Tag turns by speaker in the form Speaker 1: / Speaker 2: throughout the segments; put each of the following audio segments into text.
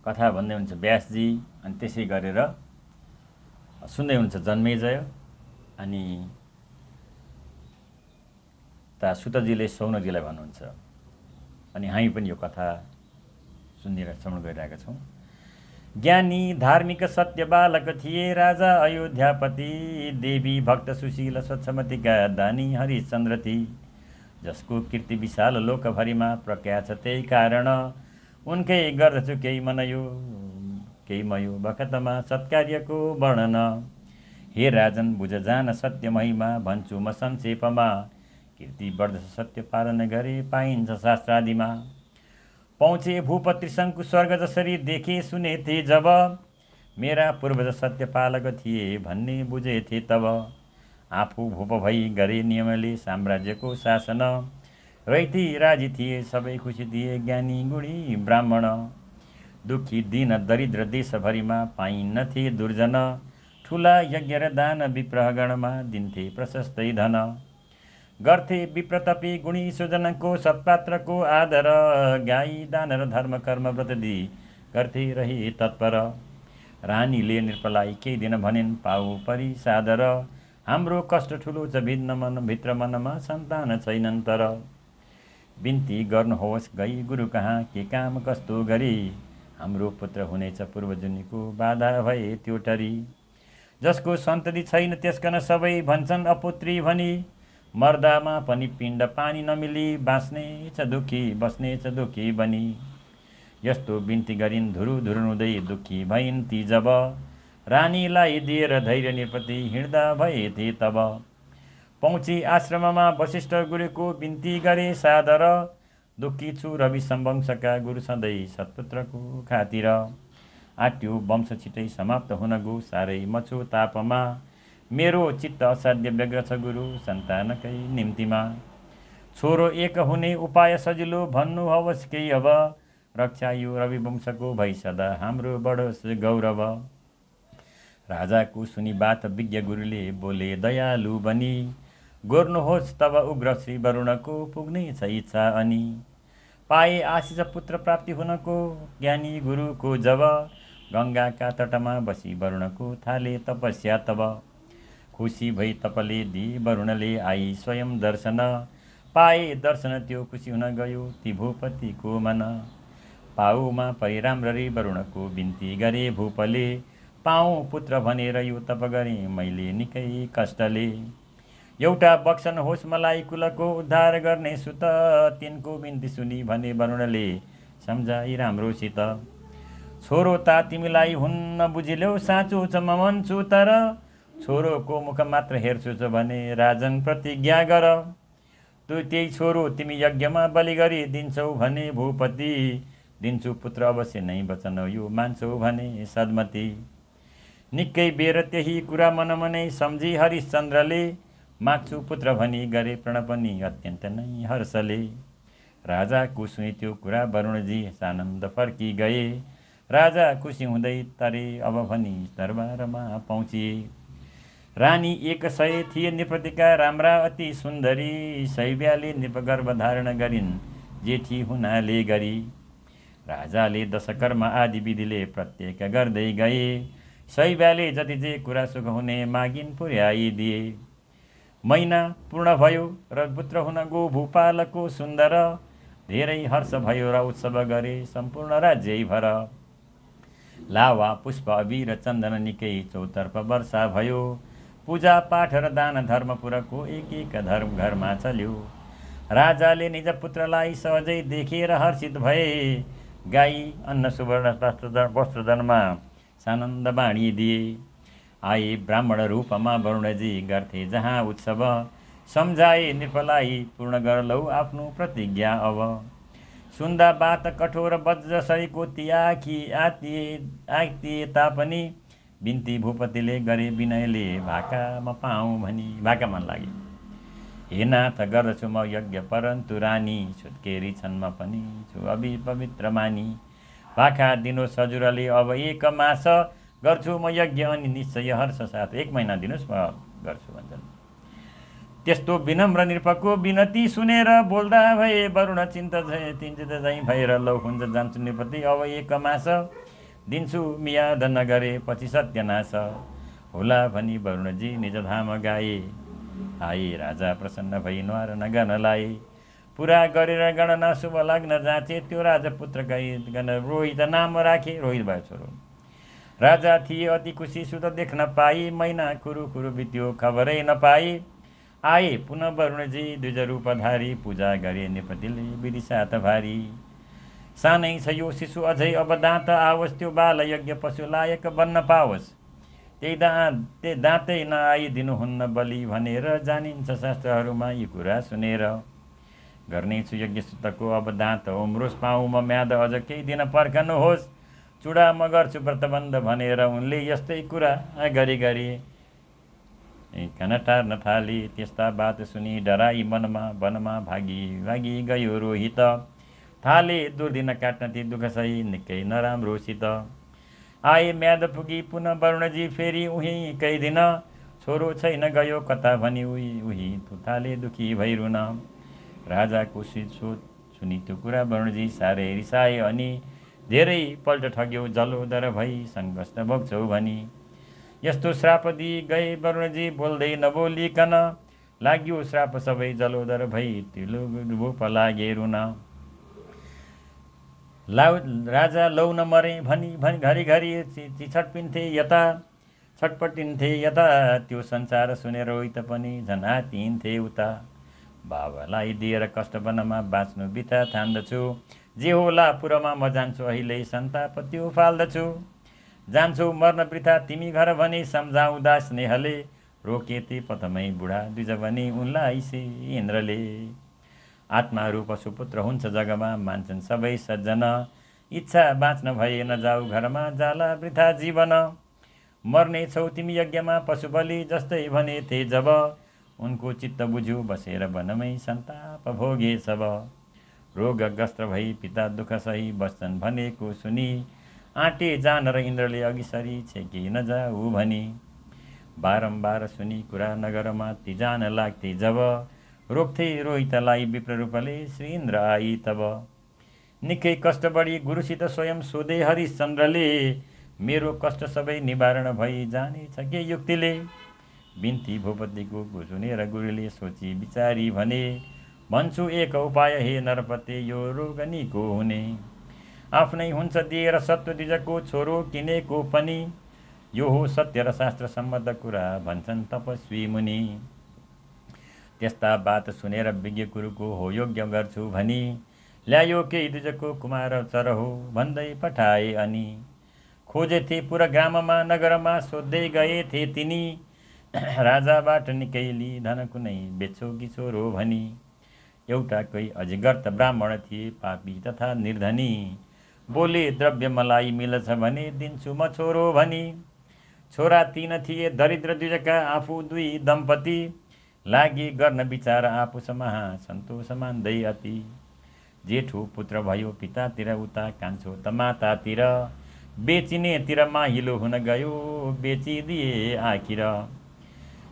Speaker 1: कथा भन्दै हुन्छ व्यासजी, अनि त्यसै गरेर सुन्दै हुन्छ जन्मेजय, अनि सुतजीले सौनकजीलाई भन्नुहुन्छ। अनि हामी पनि यो कथा सुनेर श्रवण गरिरहेका छौँ। ज्ञानी धार्मिक सत्य बालक थिए राजा अयोध्यापति, देवी भक्त सुशील स्वच्छमतिका दानी हरिश्चन्द्र ती, जसको कीर्ति विशाल लोकभरिमा प्रख्यात छ। त्यही कारण उनकै गर्दछु केही मयो बखतमा सत्कार्यको वर्णन। हे राजन बुझ जान सत्य महिमा, भन्छु म संक्षेपमा, कीर्ति वर्दछ सत्य पालन गरे पाइन्छ शास्त्रादिमा। पहुँचे भूपति शङ्कु स्वर्ग जसरी देखे सुनेथे जब, मेरा पूर्वज सत्य पालक थिए भन्ने बुझेथे तब। आफू भूप भई गरे नियमले साम्राज्यको शासन, रैती राजी थिए सबै खुसी थिए ज्ञानी गुणी ब्राह्मण। दुखी दीन दरिद्र देशभरिमा पाइन्नथे दुर्जन, ठुला यज्ञ र दान विप्रहगणमा दिन्थे प्रशस्तै धन। गर्थे विप्रतपी गुणी सुजनको सत्पात्रको आदर, गाई दान र धर्म कर्म व्रत दि गर्थे रहे तत्पर। रानीले नृपलाई केही दिन भनिन् पाऊ परि सादर, हाम्रो कष्ट ठुलो छ भित्र मनमा सन्तान छैनन् तर। बिन्ती गर्नुहोस् गई गुरु कहाँ के काम कस्तो गरी, हाम्रो पुत्र हुनेछ पूर्वजुनीको बाधा भए त्यो टरी। जसको सन्तति छैन त्यसकन सबै भन्छन् अपुत्री भनी, मर्दामा पनि पिण्ड पानी नमिली बाँच्नेछ दुखी बस्नेछ दुखी बनी। यस्तो बिन्ती गरिन् धुरु धुरुँदै दुखी भइन् ती जब, रानीलाई दिएर धैर्य निरपति हिँड्दा भए थे तब। पहुँची आश्रममा वशिष्ठ गुरुको बिन्ती गरे सादर, दुखी छु रवि सम्वंशका गुरु सधैँ सत्पुत्रको खातिर। आट्यो वंश छिटै समाप्त हुन गो साह्रै मछु तापमा, मेरो चित्त असाध्य व्यग्र छ गुरु सन्तानकै निम्तिमा। छोरो एक हुने उपाय सजिलो भन्नु हवस् केही अब, रक्षा यो रविवंशको भई सदा हाम्रो बढोस् गौरव। राजाको सुनि बात विज्ञ गुरुले बोले दयालु बनी, गोर्नुहोस् तब उग्र श्री वरुणको पुग्ने छ इच्छा अनि। पाए आशिष पुत्र प्राप्ति हुनको ज्ञानी गुरुको जब, गङ्गाका तटमा बसी वरुणको थाले तपस्या तब। खुसी भई तपले दि वरुणले आई स्वयं दर्शन, पाए दर्शन त्यो खुसी हुन गयो ती भूपतिको मन। पाउमा परि राम्ररी वरुणको बिन्ती गरे भूपले, पाऊँ पुत्र भनेर यो तप गरेँ मैले निकै कष्टले। एउटा बक्सन होस् मलाई कुलको उद्धार गर्ने सुत, तिनको बिन्ती सुनि भने वरुणले सम्झाइ राम्रोसित। छोरो ता तिमीलाई हुन्न बुझिल्यौ साँचो छ म भन्छु तर, छोरोको मुख मात्र हेर्छु छ भने राजन प्रतिज्ञा गर। त्यही छोरो तिमी यज्ञमा बलि गरी दिन्छौ भने भूपति, दिन्छु पुत्र अवश्य नै वचन यो मान्छौ भने सद्मती। निकै बेर त्यही कुरा मनमनै सम्झी हरिश्चन्द्रले, माग्छु पुत्र भनी गरे प्रण पनि अत्यन्त नै हर्षले। राजाको सुनि त्यो कुरा वरुणजी सानन्द फर्की गए, राजा खुसी हुँदै तरे अब भनी दरबारमा पहुँचिए। रानी 100 थिए नृपतिका राम्रा अति सुन्दरी, शैब्याले नृप गर्भ धारण गरिन् जेठी हुनाले गरी। राजाले दशकर्म आदि विधिले प्रत्येक गर्दै गए, शैब्याले जति जे कुरा सुख हुने मागिन् पुर्याइदिए। महिना पूर्ण भयो र पुत्र हुन गो भूपालको सुन्दर, धेरै हर्ष भयो र उत्सव गरे सम्पूर्ण राज्यै भर। लावा पुष्प अबीर चन्दन निकै चौतर्फ वर्षा भयो, पूजा पाठ र दान धर्म पुरको एक एक धर्म घरमा चल्यो। राजाले निज पुत्रलाई सहजै देखेर हर्षित भए, गाई अन्न सुवर्ण वस्त्रधनमा सानन्द बाँडी दिए। आए ब्राह्मण रूपमा वरुणजी गर्थे जहाँ उत्सव, सम्झाए नृपलाई पूर्ण गर्लौ आफ्नो प्रतिज्ञा अब। सुन्दा बात कठोर वज्र जसरीको आतिए तापनि, बिन्ती भूपतिले गरे विनयले भाका म पाऊँ भनी। भाका मन लागे हे नाथ गर्दछु म यज्ञ परन्तु रानी, छुत्केरी छन् म पनि छु पवित्र मानी। भाका दिनुहोस् हजुरले अब 1 मास, गर्छु म यज्ञ अनि निश्चय हर्ष साथ 1 महिना दिनुहोस् म गर्छु भन्छन्। त्यस्तो विनम्र नृपको विनती सुनेर बोल्दा भए वरुण चिन्तित झैँ भएर लौ हुन्छ जान्छु नृपति अब 1 मास। दिन्छु मियाद नगरे पछि सत्यनाश होला भनी वरुणजी निज धाम गाए। आए राजा प्रसन्न भई न्वार नगर्नलाई पुरा गरेर गणना शुभ लाग्न जाँचे। त्यो राजपुत्र गण रोहित नाम राखे। रोहित भयो छोरो। राजा थिए अति खुसी सुत देख्न पाई महिना कुरु कुरु बित्यो खबरै नपाई। आए पुनः वरुणजी द्विज रूपधारी पूजा गरे निपतिले विधि साथ भारी। सानै छ यो शिशु अझै अब दाँत आवोस् त्यो बाल यज्ञ पशु लायक बन्न पाओस्। त्यही दाँतै नआइदिनुहुन्न बलि भनेर जानिन्छ शास्त्रहरूमा यी कुरा सुनेर। गर्नेछु यज्ञ सुतको अब दाँत उम्रोस् पाऊँ म म्याद अझ केही दिन पर्खनुहोस्। चुडा म गर्छु व्रतबन्ध भनेर उनले यस्तै कुरा गरी गरी कन टार्न थाले। त्यस्ता बात सुनि डराई मनमा वनमा भागी भागी गयो रोहित। थाले दुर्दिन काट्न ती दुःख सही निकै नराम्रोसित। आए म्याद पुगी पुनः वरुणजी फेरि उही कै दिन छोरो छैन गयो कता भनी उही थाले दुखी भई रुन। राजाको सोच सुनि त्यो कुरा वरुणजी साह्रै रिसाए अनि धेरै पल्ट ठग्यौ जलोदर भई सङ्कष्ट भोग्छौ भनी। यस्तो श्राप दिई गए वरुणजी बोल्दै नबोलिकन लाग्यो श्राप सबै जलोदर भई तिलो लागे रुन। राजा लौ नमरे भनी घरिघरि छटपिन्थे यता त्यो संसार सुनेर रोहित पनि झन् आत्तिन्थे उता। बाबालाई दिएर कष्ट वनमा बाँच्नु बिता ठान्दछु। जे होला पुरमा म जान्छु अहिले सन्ताप त्यो फाल्दछु। जान्छौ मर्न वृथा तिमी घर भनी सम्झाउँदा स्नेहले रोके ती पथमै बुढा द्विज भनी उनलाई से इन्द्रले। आत्माहरू पशुपुत्र हुन्छ जगमा मान्छन् सबै सज्जन। इच्छा बाँच्न भए नजाऊ घरमा जाला वृथा जीवन। मर्ने छौ तिमी यज्ञमा पशु बलि जस्तै भने थे जब उनको चित्त बुझ्यो बसेर वनमै सन्ताप भोगे सब। रोगग्रस्त भई पिता दुःख सही बस्छन् भनेको सुनि आँटे जान र इन्द्रले अघि सरी छेकी नजाऊ भनी। बारम्बार सुनि कुरा नगरमा ती जान लाग्थे जब रोक्थे रोहितलाई विप्र रूपले श्री इन्द्र आई तब। निकै कष्ट बढी गुरुसित स्वयं सोधे हरिश्चन्द्रले मेरो कष्ट सबै निवारण भई जानेछ के युक्तिले। बिन्ती भूपतिको सुनेर गुरुले सोची विचारी भने भन्छु एक उपाय हे नरपते यो रोग निको हुने। आफ्नै हुन्छ दिएर सत्व द्विजको छोरो किनेको पनि यो हो सत्य र शास्त्र सम्बद्ध कुरा भन्छन् तपस्वी मुनि। त्यस्ता बात सुनेर विज्ञ गुरुको हो योग्य गर्छु भनी ल्यायो केही द्विजको कुमार चर हो भन्दै पठाए अनि। खोजेथे पुरा ग्राममा नगरमा सोध्दै गए थे तिनी राजाबाट निकैली धन कुनै बेच्छौ कि छोरो भनी। एउटा कोही अजिगर्त ब्राह्मण थिए पापी तथा निर्धनी बोले द्रव्य मलाई मिल्छ भने दिन्छु म छोरो भनी। छोरा तीन थिए दरिद्र द्विजका आफू दुई दम्पति लागि गर्न विचार आफूसमा सन्तोष मान्दै अति। जेठो पुत्र भयो पितातिर उता कान्छो त मातातिर बेचिनेतिर माहिलो हुन गयो बेचिदिए आखिर।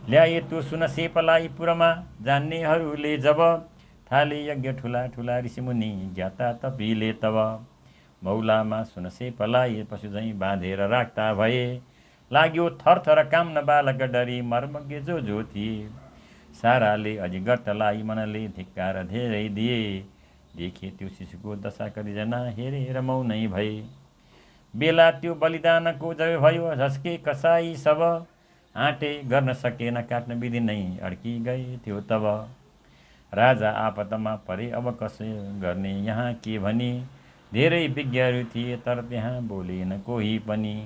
Speaker 1: ल्याए त्यो सुन सेपलाई पुरमा जान्नेहरूले जब थाले यज्ञ ठुला ठुला ऋषिमुनि ज्ञाता तपीले तब। मौलामा सुन सेपलाई पशु झैँ बाँधेर राख्दा भए लाग्यो थरथर काम्न बालक डरी मर्मज्ञ जो थिए। साराले अजिगर्तलाई मनले धिक्कार धेरै दिए देखे त्यो शिशुको दशा कतिजना हेरेर मौनै भए। बेला त्यो बलिदानको जय भयो झस्के कसाई सब आँटे गर्न सकेन काट्न विधि नै अड्की गए थियो तब। राजा आपतमा परे अब कसो गर्ने यहाँ के भनी धेरै विज्ञहरू थिए तर त्यहाँ बोलेन कोही पनि।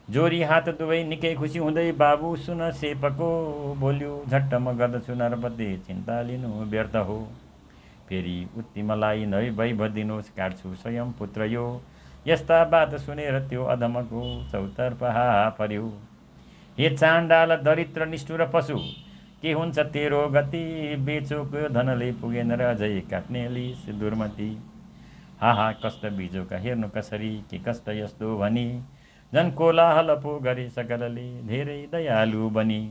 Speaker 1: जोरी हात दुवै निकै खुसी हुँदै बाबु सुन सेपको बोल्यो झट्ट म गर्दछु नरपते चिन्ता लिनु व्यर्थ हो। फेरि उत्ति मलाई नै भइदिनुहोस् काट्छु स्वयं पुत्र यो। यस्ता बात सुनेर त्यो अधमको चौतर्फ हाहा पर्यो। हे चाण्डाल दरिद्र निष्ठुर पशु के हुन्छ तेरो गति बेचोको धनले पुगेन र अझै काट्ने लिस दुर्मति। हाहा कष्ट बिजोका हेर्नु कसरी के कष्ट यस्तो भनी झन् कोलाहल पो गरे सकलले धेरै दयालु बनी।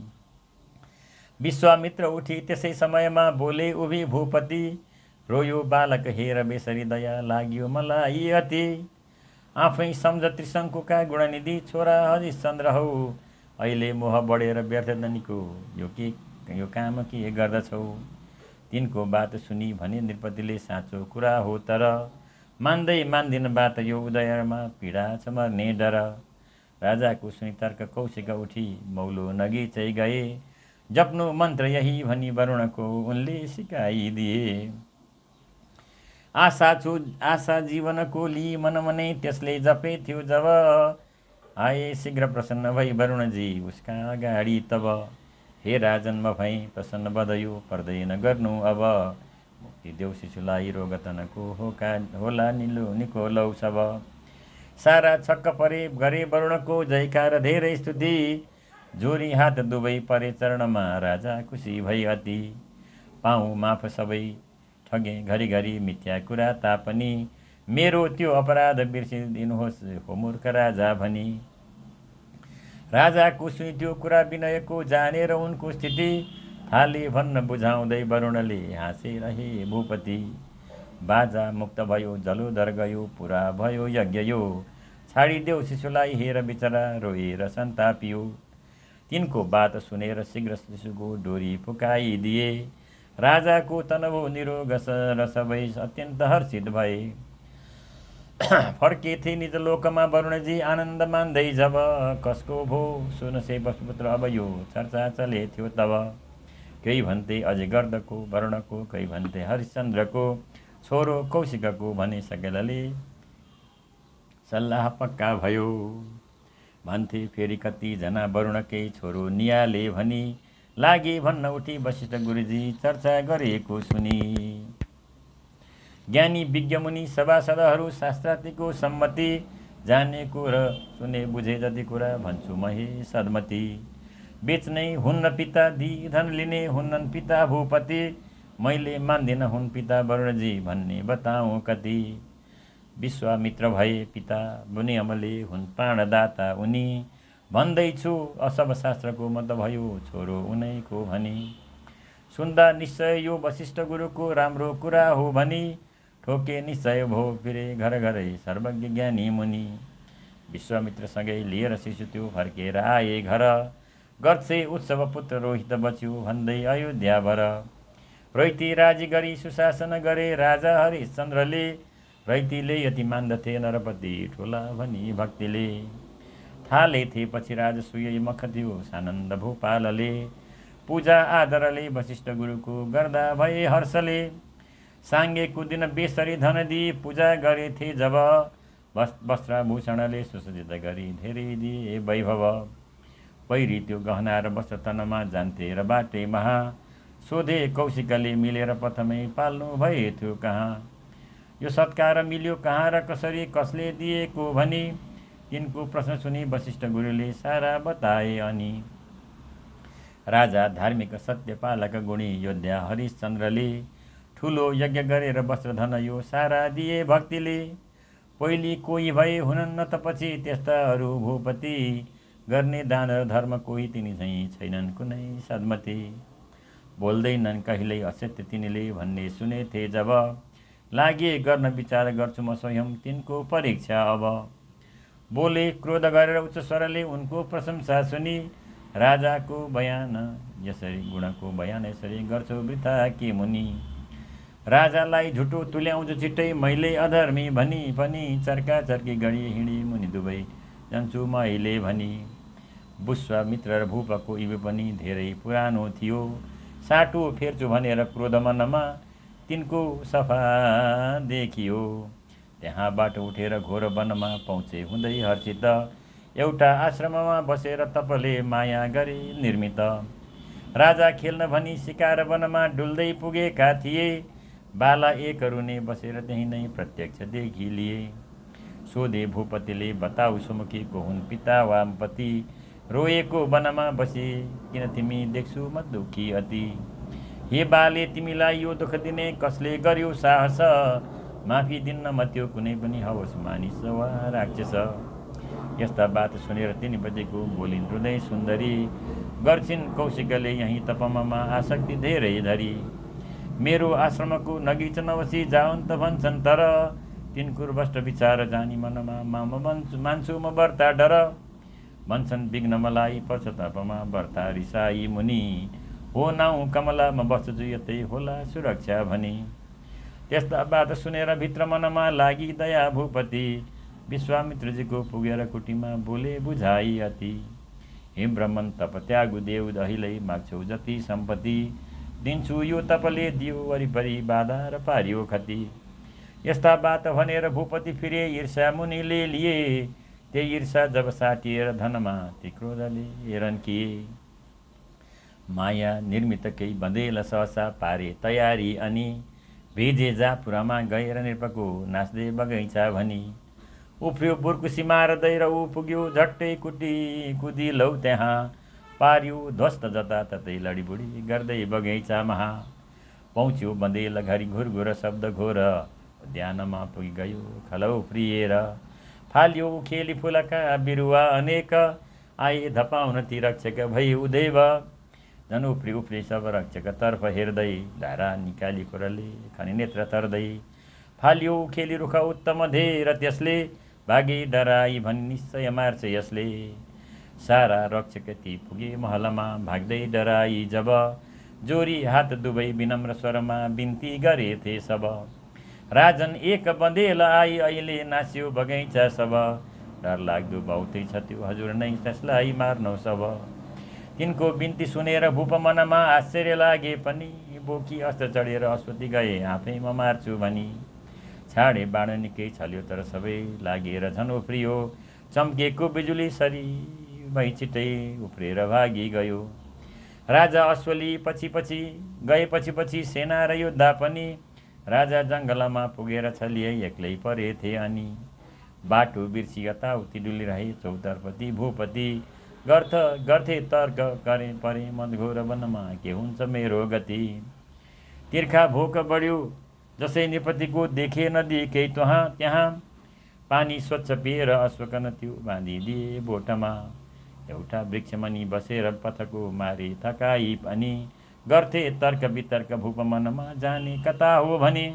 Speaker 1: विश्वामित्र उठी त्यसै समयमा बोले उभी भूपति रोयो बालक हेर बेसरी दया लाग्यो मलाई अति। आफै सम्झ त्रिशङ्कुका गुणनिधि छोरा हरिश्चन्द्र हौ। अहिले मोह बढेर व्यर्थ दनीको यो काम के गर्दछौ। तिनको बात सुनि भने नृपतिले साँचो कुरा हो तर मान्दिन बात यो उदयमा पीडा छ मर्ने डर। राजाको सुनि तर्क कौशिक उठी मौलो नगी चाहिँ गए। जप्नु मन्त्र यही भनी वरुणको उनले सिकाइदिए। आशा जीवनको लि मनमनै त्यसले जपे थियो जब। आए शीघ्र प्रसन्न भई वरुणजी उसका अगाडि तब। हे राजन म भई प्रसन्न बधायो पर्दैन गर्नु अब। मुक्ति देऊ शिशुलाई रोगतनको होला निको लौ सब। सारा छक्क परे गरे वरुणको जयकार धेरै स्तुति। जोरी हात दुवै परे चरणमा राजा खुसी भई अति। पाऊ माफ सबै ठगे घरिघरि मिथ्या कुरा तापनि। मेरो त्यो अपराध बिर्सिदिनुहोस् हो मूर्ख राजा भनी। राजाको सुनि त्यो कुरा विनयको जानेर उनको स्थिति। थाले भन्न बुझाउँदै वरुणले हाँसे रहे भूपति। बाजा मुक्त भयो जलोदर गयो पुरा भयो यज्ञ यो। छाडिदेऊ शिशुलाई हेर बिचरा रोएर सन्तापियो। तिनको बात सुनेर शीघ्र शिशुको डोरी फुकाइदिए। राजाको तनवो निरोगस र सबै अत्यन्त हर्षित भए। फर्केथे निज लोकमा वरुणजी आनन्द मान्दै जब। कसको भो सुनसे वसुपुत्र अब यो चर्चा चले थियो तब। केही भन्थे अजगर्दको वरुणको केही भन्थे हरिश्चन्द्रको छोरो कौशिकको भने सकलले सल्लाह पक्का भयो। भन्थे फेरि कतिजना वरुणकै छोरो नियाले भनी। लागे भन्न उठी वशिष्ठ गुरुजी चर्चा गरेको सुनि। ज्ञानी विज्ञ मुनि सभासदहरू शास्त्रार्थीको सम्मति। जानेको र सुने बुझे जति कुरा भन्छु म हे सद्मती। बेच्नै हुन्न पिता दि धन लिने हुन्नन् पिता भूपति। मैले मान्दिन हुन् पिता वरुणजी भन्ने बताऊँ कति। विश्वामित्र भए पिता मुनि अमले हुन् प्राणदाता उनी। भन्दैछु असब शास्त्रको मत भयो छोरो उनैको भनी। सुन्दा निश्चय यो वशिष्ठ गुरुको राम्रो कुरा हो भनी। ठोके निश्चय भो फिरे घर घरै सर्वज्ञ ज्ञानी मुनि। विश्वामित्रसँगै लिएर शिशु त्यो फर्केर आए घर। गर्छे उत्सव पुत्र रोहित बच्यो भन्दै अयोध्या भर। रैती राजी गरी सुशासन गरे राजा हरिश्चन्द्रले। रैतीले यति मान्दथे नरपति ठुला भनी भक्तिले। थाले थिए पछि राजसूय मख थियो सानन्द भूपालले। पूजा आदरले वशिष्ठ गुरुको गर्दा भए हर्षले। साङ्गेको दिन बेसरी धन दिए पूजा गरेथे जब। वस्त्रभूषणले सुसज्जित गरी धेरै दिए वैभव। पहिरी त्यो गहना र वस्त्र तनमा जान्थे र बाटे महा। सोधे कौशिकले मिलेर प्रथमै पाल्नु भए थियो कहाँ। यो सत्कार मिल्यो कहाँ र कसरी कसले दिएको भनी। तिनको प्रश्न सुनि वशिष्ठ गुरुले सारा बताए अनि। राजा धार्मिक सत्यपालक गुणी योद्धा हरिश्चन्द्रले। ठुलो यज्ञ गरेर वस्त्र धन यो सारा दिए भक्तिले। पहिले कोही भए हुनन् न त पछि त्यस्ताहरू भूपति। गर्ने दान र धर्म कोही तिनी झैँ छैनन् कुनै सद्मती। बोल्दैनन् कहिल्यै असत्य तिनीले भन्ने सुनेथे जब। लागे गर्न विचार गर्छु म स्वयं तिनको परीक्षा अब। बोले क्रोध गरेर उच्च स्वरले उनको प्रशंसा सुनि। राजाको बयान यसरी गुणको बयान यसरी गर्छु वृथा के मुनि। राजालाई झुटो तुल्याउँछु छिट्टै मैले अधर्मी भनी पनि। चर्का चर्की गरी हिँडी मुनि दुवै जान्छु मैले भनी। विश्वामित्र र भूपको युग पनि धेरै पुरानो थियो। साटो फेर्छु भनेर क्रोध मनमा तिनको सफा देखियो। त्यहाँबाट उठेर घोर वनमा पहुँचे हुँदै हर्षित। एउटा आश्रममा बसेर तपले माया गरे निर्मित। राजा खेल्न भनी शिकार वनमा डुल्दै पुगेका थिए। बाला एक रुने बसेर त्यही नै प्रत्यक्ष देखिलिए। सोधे भूपतिले बताऊ सुमुखी को हुन् पिता वा पति। रोएको वनमा बसे किन तिमी देख्छु म दुखी अति। हे बाले तिमीलाई यो दुःख दिने कसले गर्यो साहस। माफी दिन्न म त्यो कुनै पनि हवस् मानिस वा राक्षस। यस्ता बात सुनेर तिनीपतिको बोलिन् हृदय सुन्दरी। गर्छिन् कौशिकले यही तपमा आसक्ति धेरै धरी। मेरो आश्रमको नगिच नवसी जाउन् त भन्छन् तर। तिनको भ्रष्ट विचार जानी मनमा मान्छु म व्रता डर भन्छन् विघ्न मलाई पश्चातापमा व्रता रिसाई मुनि हो नाउ कमला म बस्छु यतै होला सुरक्षा भनी त्यस्ता बात सुनेर भित्र मनमा लागि दया भूपति विश्वामित्रजीको पुगेर कुटीमा बोले बुझाई अति हे ब्रह्मन तप त्यागु देउ दहिलै माग्छौ जति सम्पत्ति दिन्छु यो तपले दियो वरिपरि बाधा र पारियो खति यस्ता बात भनेर भूपति फिरे ईर्ष्या मुनिले लिए त्यही ईर्ष्या जब साटिएर धनमा ती क्रोधले रन्किए माया निर्मित केही बँदेल सहसा पारे तयारी अनि भेजे जापुरामा गएर नृपको नाच्दै बगैँचा भनी उफ्रियो बुर्कुसी मार्दै र ऊ पुग्यो झट्टै कुदी लौ त्यहाँ पार्यो ध्वस्त जताततै लडीबुडी गर्दै बगैँचा महा पहुँच्यो बँदेल घरी घुरघुर शब्द घोर उद्यानमा पुगी गयो खलौ उफ्रिएर फाल्यो खेली फुलका बिरुवा अनेक आए धपाउन ती रक्षक भई उदैव झन् उफ्री सब रक्षक तर्फ हेर्दै धारा निकाली कुराले खनि नेत्र तर्दै फाल्यो खेली रुख उत्तम धेर त्यसले भागी डराई भनी निश्चय मार्छ यसले सारा रक्षक ती पुगे महलमा भाग्दै डराई जब जोरी हात दुवै विनम्र स्वरमा बिन्ती गरेथे सब राजन एक बँदेल आई अहिले नाच्यो बगैँचा सब डर लाग्दो बहुतै छ त्यो हजुर नै त्यसलाई मार्नौ सब तिनको बिन्ती सुनेर भूप मनमा आश्चर्य लागे पनि बोकी अस्त्र चढेर अश्वती गए आफै म मार्छु भनी छाडे बाण निकै छल्यो तर सबै लागेर झन् उफ्रियो चम्केको बिजुली सरी भई छिटै उफ्रेर भागी गयो राजा अश्वली पछि पछि सेना र योद्धा पनि राजा जङ्गलमा पुगेर छलिए एक्लै परेथे अनि बाटो बिर्सी यताउति डुलिरहे चौतर्फती भूपति गर्थे तर्क गरे परे मदघोर वनमा के हुन्छ मेरो गति तिर्खा भोक बढ्यो जसै नृपतिको देखे नदी केही त्यहाँ पानी स्वच्छ पिएर अश्वकन त्यो बाँधिदिए बोटमा एउटा वृक्षमनि बसेर पथको मारे थकाई पनि गर्थे तर्क वितर्क भूप मनमा जाने कता हो भने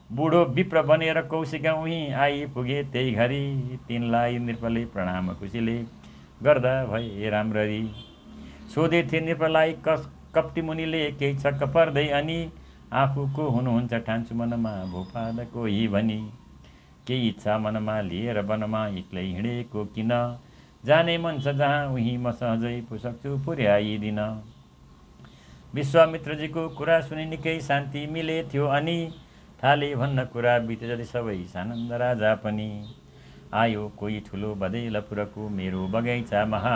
Speaker 1: बुढो विप्र बनेर कौशिका उही आइपुगे त्यही घरी तिनलाई नृपले प्रणाम खुसीले गर्दा भए राम्ररी सोधेथे नृपलाई कप्ती मुनिले केही छक्क पर्दै अनि आफूको हुनुहुन्छ ठान्छु मनमा भूपादको हि भनी केही इच्छा मनमा लिएर वनमा एक्लै हिँडेको किन जाने मन छ जहाँ उही म सहजै पुसक्छु पुर्याइदिन विश्वामित्रजीको कुरा सुनि निकै शान्ति मिले थियो अनि थाले भन्न कुरा बिते जति सबै सानन्द राजा पनि आयो कोही ठुलो बँदेलपुरको मेरो बगैँचा महा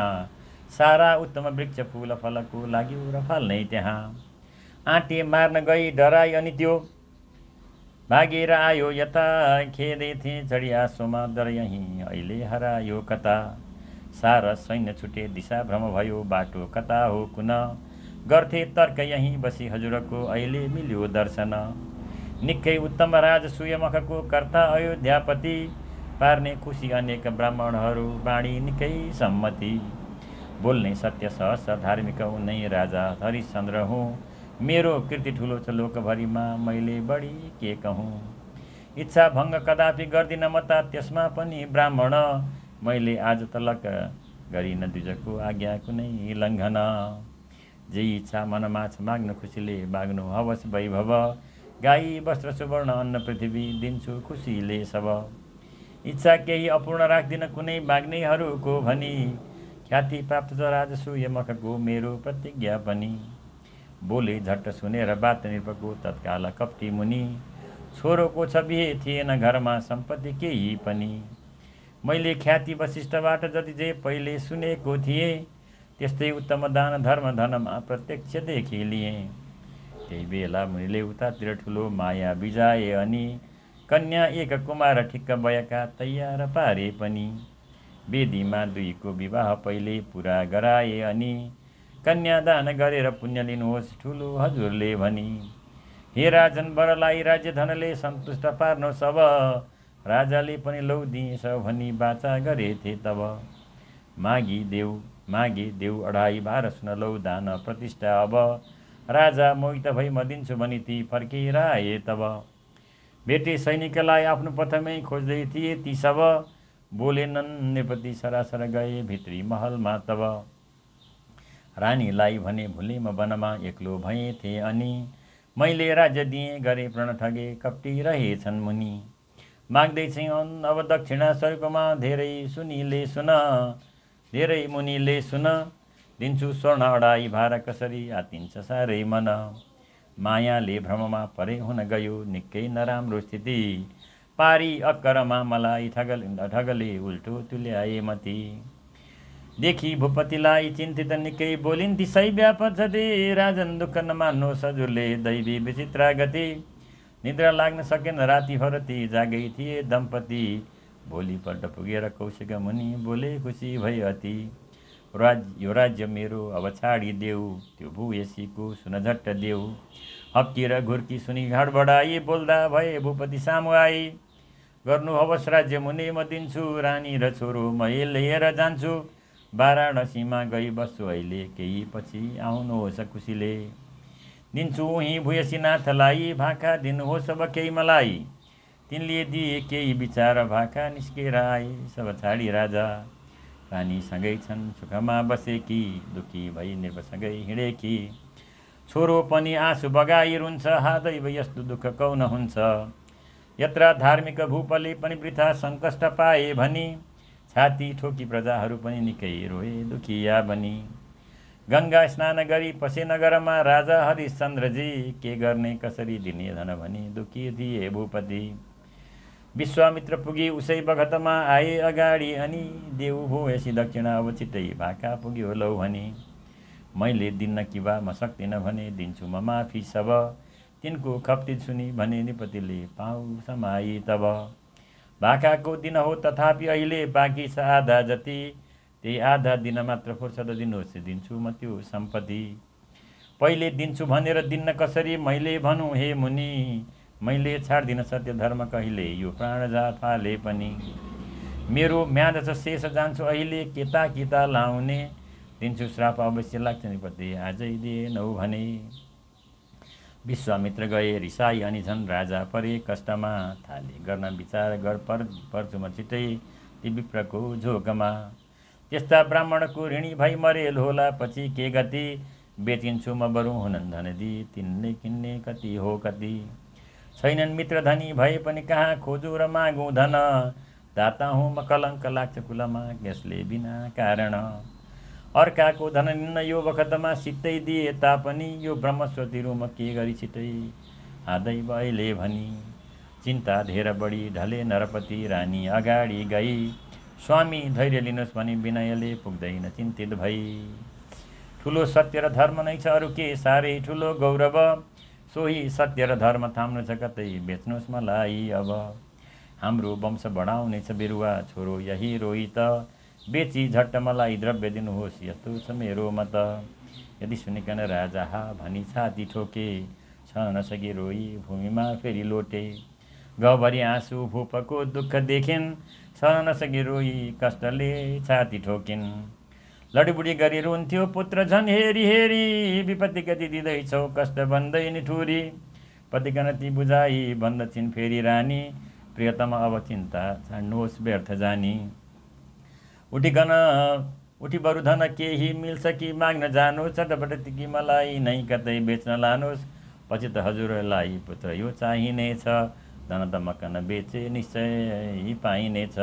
Speaker 1: सारा उत्तम वृक्ष फुल फलको लाग्यो र फल्नै त्यहाँ आँटे मार्न गई डराई अनि त्यो भागेर आयो यता खेदै थिए चढी आसोमा डर यहीँ अहिले हरायो कता सारा सैन्य छुटे दिशा भ्रम भयो बाटो कता हो कुन गर्थे तर्क यहीँ बसी हजुरको अहिले मिल्यो दर्शन निकै उत्तम राज सूर्यमुखको कर्ता अयोध्यापति पार्ने खुसी अनेक ब्राह्मणहरू बाणी निकै सम्मति बोल्ने सत्य सहस धार्मिक उनै राजा हरिश्चन्द्र हुँ मेरो कीर्ति ठुलो छ लोकभरिमा मैले बढी के कहूँ इच्छा भङ्ग कदापि गर्दिन म त त्यसमा पनि ब्राह्मण मैले आज तलक गरिन द्विजको आज्ञा कुनै लङ्घन जे इच्छा मनमा छ माग्न खुसीले माग्नु हवस् वैभव गाई वस्त्र सुवर्ण अन्न पृथ्वी दिन्छु खुसीले सब इच्छा केही अपूर्ण राख्दिन कुनै माग्नेहरूको भनी ख्याति प्राप्त छ राजसूयमुखको मेरो प्रतिज्ञा पनि बोले झट्ट सुनेर बात नृपको तत्काल कप्ती मुनि छोरोको छ बिहे थिएन घरमा सम्पत्ति केही पनि मैले ख्याति वशिष्ठबाट जति जे पहिले सुनेको थिएँ त्यस्तै उत्तम दान धर्म धनमा प्रत्यक्ष देखिलिएँ त्यही बेला मुनिले उतातिर ठुलो माया बिजाए अनि कन्या एक कुमार ठिक्क भएका तयार पारे पनि वेदीमा दुईको विवाह पहिले पुरा गराए अनि कन्यादान गरेर पुण्य लिनुहोस् ठुलो हजुरले भनी हे राजन वरलाई राज्य धनले सन्तुष्ट पार्नु सब राजाले पनि लौ दिएछ भनी बाचा गरेथे तब मागी देऊ अढाई भार सुन लौ दान प्रतिष्ठा अब राजा मोहित भई म दिन्छु भनी ती फर्केर आए तब भेटे सैनिकलाई आफ्नो पथमै खोज्दै थिए ती सब, बोलेनन् नेपति सरासर गए भित्री महलमा तब। रानीलाई भने भुले म वनमा एक्लो भएँ थिएँ अनि, मैले राज्य दिएँ गरे प्रण ठगे कपटी रहेछन् मुनि। माग्दैछन् अब दक्षिणा स्वरूपमा धेरै सुनिले सुन, धेरै मुनिले सुन, दिन्छु स्वर्ण अढाई भार कसरी आतिन्छ साह्रै मन। मायाले भ्रममा परे हुन गयो निकै नराम्रो स्थिति, पारी अक्करमा मलाई ठगले उल्टो तुल्याए मती। देखि भूपतिलाई चिन्तित निकै बोलिन् त्यसै व्यापत छते, राजन दुःख नमान्नु सजुरले दैवी विचित्र गति। निद्रा लाग्न सकेन रातिभर ती जागै थिए दम्पति, भोलिपल्ट पुगेर कौशिक मुनि बोले खुसी भए अति। यो राज्य मेरो अब छाडिदेऊ, त्यो भुयसीको सुन झट्ट देऊ। हप्की र घुर्की सुनि हडबडाई बोल्दा भए भूपति सामु आई। गर्नु हवस् राज्य मुनि म दिन्छु, रानी र छोरो म लिएर जान्छु। वाराणसीमा गई बस्छु अहिले, केही पछि आउनुहोस् खुसीले। दिन्छु उही भुयसीनाथलाई, भाका दिनुहोस् अब केही मलाई। तिनले दिए केही विचार भाका निस्केर आए सब छाडी राजा। रानीसँगै छन् सुखमा बसेकी, दुखी भई निर्भसँगै हिँडेकी। छोरो पनि आँसु बगाई रुन्छ, हादैव यस्तो दुःख कौन हुन्छ। यत्र धार्मिक भूपले पनि वृथा सङ्कष्ट पाए भनी, छाती ठोकी प्रजाहरू पनि निकै रोए दुखिया बनी। गङ्गा स्नान गरी पसे नगरमा राजा हरिश्चन्द्रजी, के गर्ने कसरी दिने धन भनी दुखी थिए भूपति। विश्वामित्र पुगे उसै बखतमा आए अगाडि अनि, देऊ भुयसी दक्षिणा अब छिट्टै भाका पुग्यो लौ भनी। मैले दिन्न कि बा म सक्दिनँ भने दिन्छु म माफी सब, तिनको खप्ती सुनि भने निपतिले पाऊ समाई तब। भाकाको दिन हो तथापि अहिले बाँकी छ आधा जति, त्यही आधा दिन मात्र फुर्सद दिनुहोस् दिन्छु म त्यो सम्पत्ति। पहिले दिन्छु भनेर दिन्न कसरी मैले भनौँ हे मुनि, मैले छाड्दिन सत्य धर्म कहिले यो प्राण जा फाले पनि। मेरो म्याद छ शेष जान्छु अहिले, केता केता लाउने, दिन्छु श्राप अवश्य लाग्छ निपति आजै दिएनौ भने। विश्वामित्र गए रिसाई अनि झन् राजा परे कष्टमा, थाले गर्न विचार गर पर्छु म छिट्टै ती विप्रको झोकमा। त्यस्ता ब्राह्मणको ऋणी भई मरेल होला पछि के गति, बेचिन्छु म बरु हुनन् धनदी, तिनले किन्ने कति हो कति। छैनन् मित्र धनी भए पनि कहाँ खोजु र मागौँ धन, दाता हुँ म कलङ्क लाग्छ कुलमा यसले बिना कारण। अर्काको धन निन्न यो बखतमा सित्तै दिए तापनि, यो ब्रह्मस्व तिरु म के गरी छिटै आदैव अहिले भनी। चिन्ता धेर बढी ढले नरपति, रानी अगाडि गई, स्वामी धैर्य लिनुहोस् भनी विनयले पुग्दैन चिन्तित भई। ठुलो सत्य र धर्म नै छ अरू के साह्रै ठुलो गौरव, सोही सत्य र धर्म थाम्नु छ कतै बेच्नुहोस् मलाई अब। हाम्रो वंश बढाउने छ बिरुवा, छोरो यही रोई त, बेची झट्ट मलाई द्रव्य दिनुहोस् यस्तो छ मेरो मत। यदि सुनिकन राजा हा भनी छाती ठोके, सहन नसकी रोई भूमिमा फेरि लोटे। गभरि आँसु भूपको दुःख देखिन्, सहन नसकी रोई कष्टले छाती ठोकिन्। लडीबुडी गरी रुन्थ्यो पुत्र झन् हेरी हेरी, विपत्ति गति दिँदैछौ कष्ट भन्दै निठुरी। पतिकन ती बुझाई भन्दछिन् फेरि रानी, प्रियतम अब चिन्ता छाड्नुहोस् व्यर्थ जानी। उठी बरु धन केही मिल्छ कि माग्न जानुहोस्, चटपट कि मलाई नै कतै बेच्न लानुहोस्। पछि त हजुरलाई पुत्र यो चाहिनेछ, धन त मकन बेचे निश्चय पाइनेछ।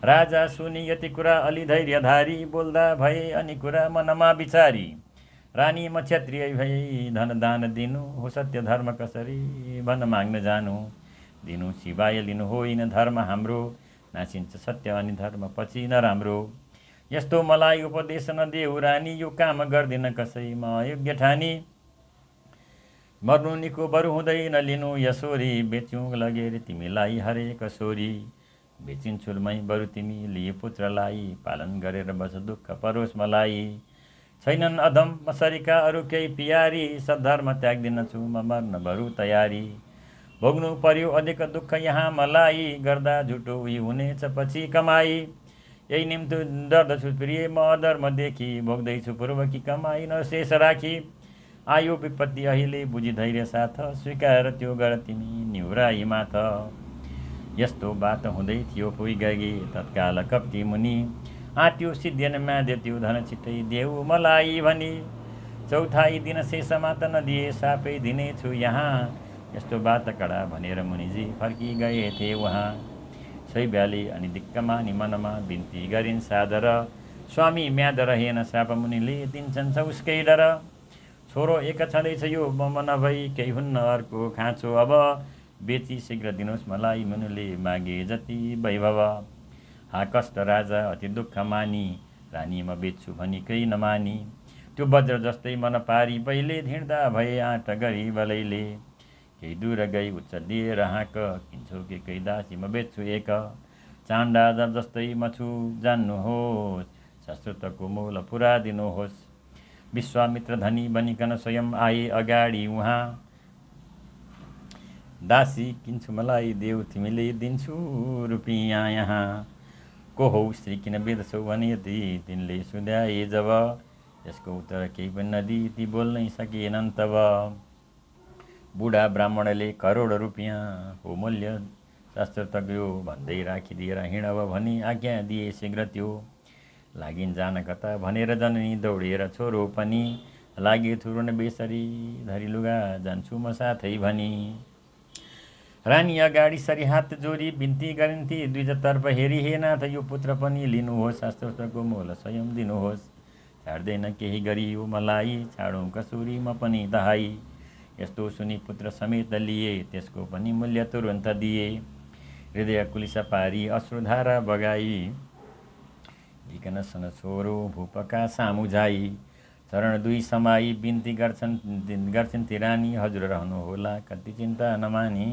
Speaker 1: राजा सुनि यति कुरा अलि धैर्यधारी, बोल्दा भए अनि कुरा मनमा विचारी। रानी म क्षत्रिय भई धन दान दिनु, हो सत्य धर्म कसरी भन माग्न जानु। दिनु सिवाय लिनु होइन धर्म हाम्रो, नासिन्छ सत्य अनि धर्म पछि नराम्रो। यस्तो मलाई उपदेश नदेऊ रानी, यो काम गर्दिन कसै म अयोग्य ठानी। मर्नु निको बरु हुँदैन लिनु यसोरी, बेच्यौँ लगेर तिमीलाई हरेक सोरी। बेचिन्छु मै बरु तिमी लिए पुत्रलाई, पालन गरेर बस दुःख परोस् मलाई। छैनन् अधम मसरीका अरू केही पियारी, सद्धर्म त्याग्दिन छु म मर्न बरु तयारी। भोग्नु पर्यो अधिक दुःख यहाँ मलाई, गर्दा झुटो उही हुनेछ पछि कमाई। यही निम्ति डर्दछु प्रिय म अधर्म देखी, भोग्दैछु पूर्व कि कमाई न शेष राखी। आयो विपत्ति अहिले बुझी धैर्य साथ स्वीकार त्यो गर तिमी निहुराई माथ। यस्तो बात हुँदै थियो पुइगए तत्काल कप्ती मुनि आँट्यो सिद्धिएन म्यादे त्यो धन छिट्टै देऊ मलाई भनी। चौथाई दिन शेषमा त नदिए सापै दिनेछु यहाँ। यस्तो बात कडा भनेर मुनिजी फर्की गए थिए उहाँ। शैब्याले अनि दिक्कमा नि मनमा बिन्ती गरिन् सादर स्वामी म्याद रहेन श्राप मुनिले दिन्छन् छ उसकै डर। छोरो एक छँदैछ यो म नभई केही हुन्न अर्को खाँचो अब बेची शीघ्र दिनुहोस् मलाई मुनिले मागे जति वैभव। हा कष्ट राजा अति दुःख मानी रानी म बेच्छु भनी केही नमानी। त्यो वज्र जस्तै मन पारी पहिले धिँड्दा भए आँट गरी बलैले। केही दूर गई उच्च दिएर हाँक किन्छौ कि केही दासी म बेच्छु एक। चाण्डा जस्तै म छु जान्नुहोस् शाश्वतको मोल पुरा दिनुहोस्। विश्वामित्र धनी बनिकन स्वयं आए अगाडि उहाँ। दासी किन्छु मलाई देऊ तिमीले दिन्छु रुपियाँ यहाँ। को हौ स्त्री किन बेच्छौ भने यति तिनले सुध्याए जब। यसको उत्तर केही पनि नदी ती बोल्नै सकेनन् तब। बुढा ब्राह्मणले करोड रुपियाँ हो मूल्य शास्त्र तग्यो भन्दै राखिदिएर हिँडव भनी आज्ञा दिए शीघ्र त्यो। लागिन् जान कता भनेर जननी दौडेर छोरो पनि लागे थुरुन बेसरी धरी लुगा जान्छु म साथै भनी। रानी अगाडि सरी हात जोडी बिन्ती गरिन्थे दुईतर्फ हेरी हे नाथ यो पुत्र पनि लिनुहोस् शास्त्रको मोल स्वयं दिनुहोस्। छाड्दैन केही गरी यो मलाई छाडौँ कसुरी म पनि दहाई। यस्तो सुनि पुत्र समेत लिए त्यसको पनि मूल्य तुरुन्त दिए। हृदय कुलिस पारी अश्रुधारा बगाई ढिकन सन छोरो भूपका सामु जाई। चरण दुई समाई बिन्ती गर्छन् ती रानी हजुर रहनुहोला कति चिन्ता नमानी।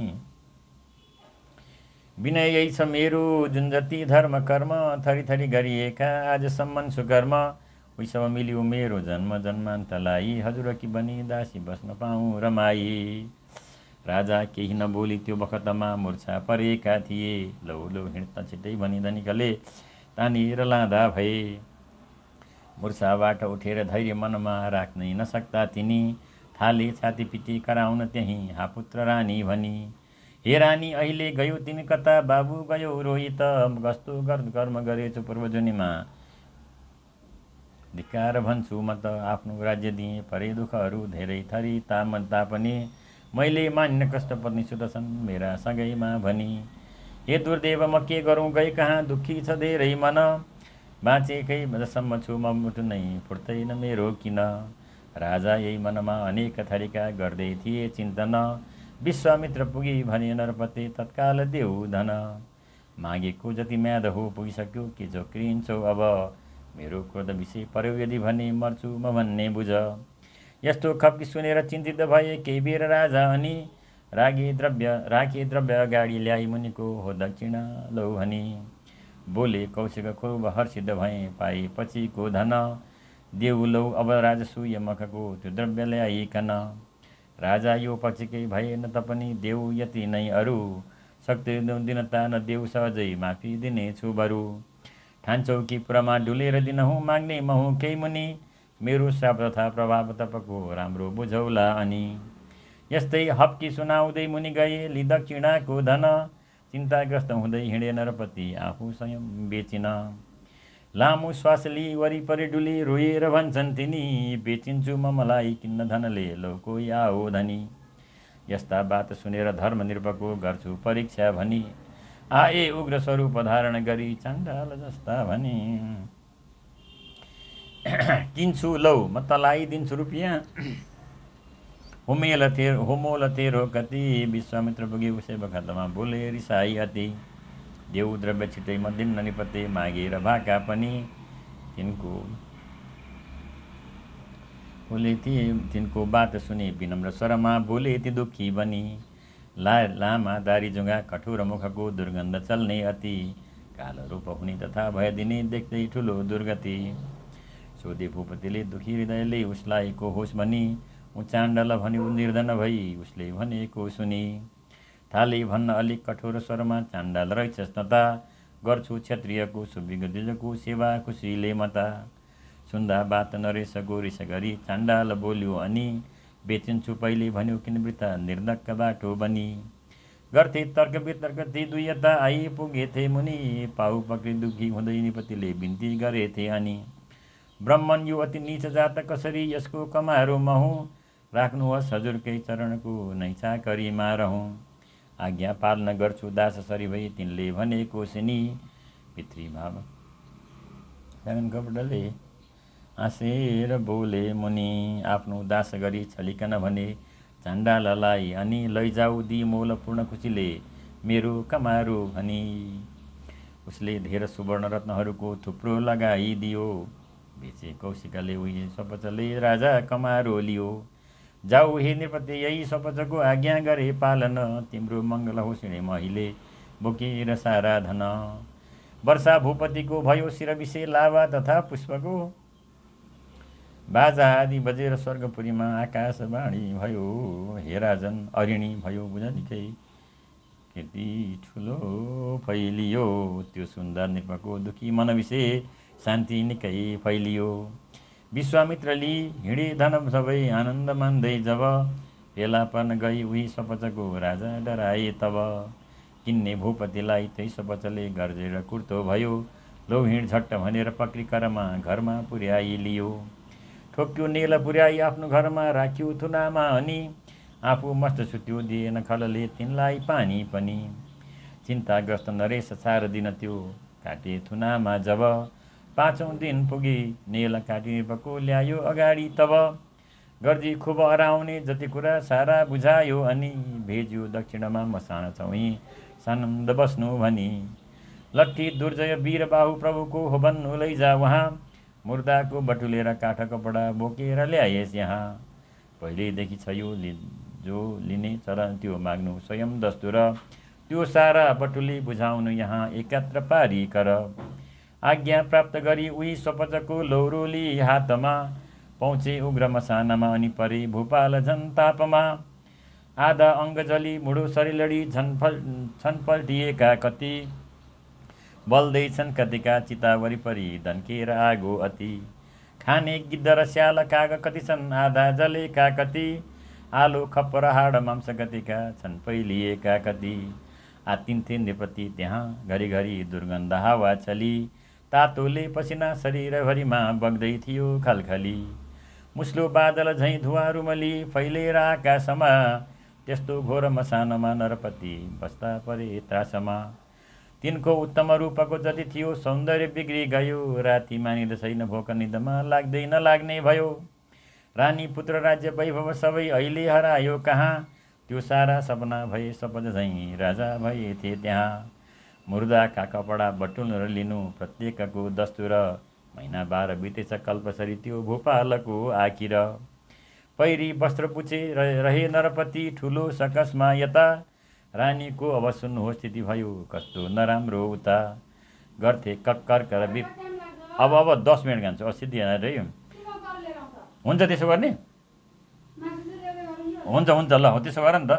Speaker 1: विनय यही छ मेरो जुन जति धर्म कर्म थरी थरी गरिएका आजसम्म सुकर्म। उइसब मिल्यो मेरो जन्म जन्मान्तलाई हजुर कि बनी दासी बस्न पाऊँ रमाई। राजा केही नबोली त्यो बखतमा मूर्छा परेका थिए। लौ लौ हिँड्दा छिट्टै भनी धनिकले तानेर लाँदा भए। मूर्छाबाट उठेर धैर्य मनमा राख्नै नसक्दा तिनी थाले छाती पिटी कराउन त्यहीँ हा पुत्र रानी भनी। हे रानी अहिले गयो तिमी कता बाबु गयो रोहित कस्तो कर्म गरेछु पूर्वजन्ममा धिक्कार भन्छु म त। आफ्नो राज्य दिएँ परे दुःखहरू धेरै थरी तापनि मैले मान्न कष्ट पर्ने सुदछन् मेरा सँगैमा भनी। हे दुर्देव म के गरौँ गई कहाँ दुःखी छ धेरै मन। बाँचेकै जसम्म छु म मुटु नै फुट्दैन मेरो किन। राजा यही मनमा अनेक थरीका गर्दै थिए चिन्तन। विश्वामित्र पुगी भने नरपते तत्काल देऊ धन। मागेको जति म्याद हो पुगिसक्यो के जोक्रिन्छौ अब। मेरो क्रोध विषय पर्यो यदि भने मर्छु म भन्ने बुझ। यस्तो खप्की सुनेर चिन्तित भए केही बेर राजा अनि राखे द्रव्य अगाडि ल्याई मुनिको हो दक्षिणा लौ भनी। बोले कौशिक खुब हर्षित भए पाए पछिको धन। देऊ लौ अब राजसूय मखको त्यो द्रव्य ल्याइकन। राजा यो पक्षकै भए न त पनि देऊ यति नै अरू। शक्ति दिनता न देऊ सहजै माफी दिनेछु बरु। ठान्छौ कि पुरमा डुलेर दिनहुँ माग्ने महु केही मुनि। मेरो श्राप तथा प्रभाव तपको राम्रो बुझौला अनि। यस्तै हप्की सुनाउँदै मुनि गए लि दक्षिणाको धन। चिन्ताग्रस्त हुँदै हिँडे नरपति आफू स्वयं बेचिन। लामो श्वास लिई वरिपरि डुली रोएर भन्छन् तिनी बेचिन्छु म मलाई किन्न धनले लौ कोही आओ धनी। यस्ता बात सुनेर धर्मनिर्भको गर्छु परीक्षा भनी आए उग्र स्वरूप धारण गरी चण्डाल जस्ता भनी। किन्छु लौ म तलाई दिन्छु रुपियाँ होमोल तेरो कति। विश्वामित्र पुगे उसै बखतमा बोले रिसाई अति। देऊ द्रव्य छिटै म दिन्न निपते मागेर भाका पनि तिनको बात सुने विनम्र स्वरमा बोले ती दुःखी बनी। लामा दारी जुङ्गा कठोर मुखको दुर्गन्ध चल्ने अति। कालो रूप हुने तथा भय दिने देख्दै ठुलो दुर्गति। सोधे भूपतिले दुखी हृदयले उसलाई को होस् भनी। चाण्डल भन्यो निर्धन भई उसले भनेको सुनि। थाले भन्न अलिक कठोर स्वरमा चाण्डाल रहेछस् नता। गर्छु क्षत्रियको सुविज्ञको सेवा खुसीले मता। सुन्दा बात नरेश गोरिस गरी चाण्डाल बोल्यो अनि बेचिन्छु पहिले भन्यो किन वृत्त निर्धक्क बाटो बनी। गर्थे तर्क वितर्क ती दुई यता आइपुगेथे मुनि। पाउ पक्री दुखी हुँदै निपतिले बिन्ती गरेथे अनि। ब्राह्मण यो अति नीच जात कसरी यसको कमारो महु। राख्नुहोस् हजुरकै चरणको नै चाकरीमा रहँ। आज्ञा पालन गर्छु दास सरी भई तिनले भनेको सिनी। पितृभाव गगन कपडले हाँसेर बोले मुनि। आफ्नो दास गरी छलिकन भने चण्डाललाई अनि लैजाऊ दि मोल पूर्ण खुसीले मेरो कमारो भनी। उसले धेर सुवर्ण रत्नहरूको थुप्रो लगाइदियो। बेचे कौशिकले उही सपचले राजा कमारो लियो। जाऊ हे नृपति यही सपचको आज्ञा गरे पालन। तिम्रो मङ्गल होस् हिँडे मैले बोकेर सारा धन। वर्षा भूपतिको भयो शिरविषे लाभा तथा पुष्पको। बाजा आदि बजेर स्वर्गपुरीमा आकाशवाणी भयो। हे राजन अरिणी भयो बुझनिकै कीर्ति ठुलो फैलियो। त्यो सुन्दर नृपको दुखी मनविषे शान्ति निकै फैलियो। विश्वामित्रले हिँडे धन सबै आनन्द मान्दै जब। फेला पर्न गई उही सपचको राजा डराए तब। किन्ने भूपतिलाई त्यही सपचले गर्जेर कुर्तो भयो। लौ हिँड झट्ट भनेर पक्री करमा घरमा पुर्याइ लियो। ठोक्यो नेल पुर्याई आफ्नो घरमा राख्यो थुनामा अनि। आफू मस्त सुत्यो दिएन खलले तिनलाई पानी पनि। चिन्ताग्रस्त नरेश 4 दिन त्यो काटे थुनामा जब। 5औं दिन पुगी नेल काटी नृपको ल्यायो अगाडि तब। गर्जी खुब हराउने जति कुरा सारा बुझायो अनि। भेज्यो दक्षिणमा मसान छौँ सानन्द बस्नु भनी। लट्ठी दुर्जय वीर बाहु प्रभुको हो भन्नु लैजा वहाँ। मुर्दाको बटुलेर काठ कपडा बोकेर ल्याएस यहाँ। पहिल्यैदेखि छ यो जो लिने चलन त्यो माग्नु स्वयं दस्तुर। त्यो सारा बटुली बुझाउनु यहाँ एकत्र पारी कर। आज्ञा प्राप्त गरी उही सपचको लौरोली हातमा। पहुँचे उग्र मसानामा अनि परे भूपाल झन् तापमा। आधा अङ्ग जली मुढो शरीरडी छनपल्टिएका कति। बल्दैछन् कतिका चिता वरिपरि धन्केर आगो अति। खाने गिद्ध र स्याल काग कति छन् आधा जलेका कति। आलो खप्पर हाड मांस कतिका छन् फैलिएका कति। आत्तिन्थे नृपति त्यहाँ घरिघरि दुर्गन्ध हावा चली। तातोले पसिना शरीरभरिमा बग्दै थियो खलखली। मुस्लो बादल झैँ धुवा रुमली फैलेर आकाशमा। त्यस्तो घोर मसानमा नरपति बस्दा परे त्रासमा। तिनको उत्तम रूपको जति थियो सौन्दर्य बिग्री गयो। राति मानिँद छैन भोक निदमा लाग्दै नलाग्ने भयो। रानी पुत्र राज्य वैभव सबै अहिले हरायो कहाँ। त्यो सारा सपना भए सपज झैँ राजा भएथे त्यहाँ। मुर्दाका कपडा बटुल्नु र लिनु प्रत्येकको दस्तुर। महिना 12 बितेछ कल्पसरी त्यो भूपालको आखिर। पैरी वस्त्र पुछे रहे नरपति ठुलो सकसमा यता। रानीको अब सुन्नुहोस् स्थिति भयो कस्तो नराम्रो उता। गर्थे कक्कर कर बिप। अब 10 मिनट गान्छु असिद्धि रे। हुन्छ त्यसो गर्ने हुन्छ ल हो त्यसो गर नि त।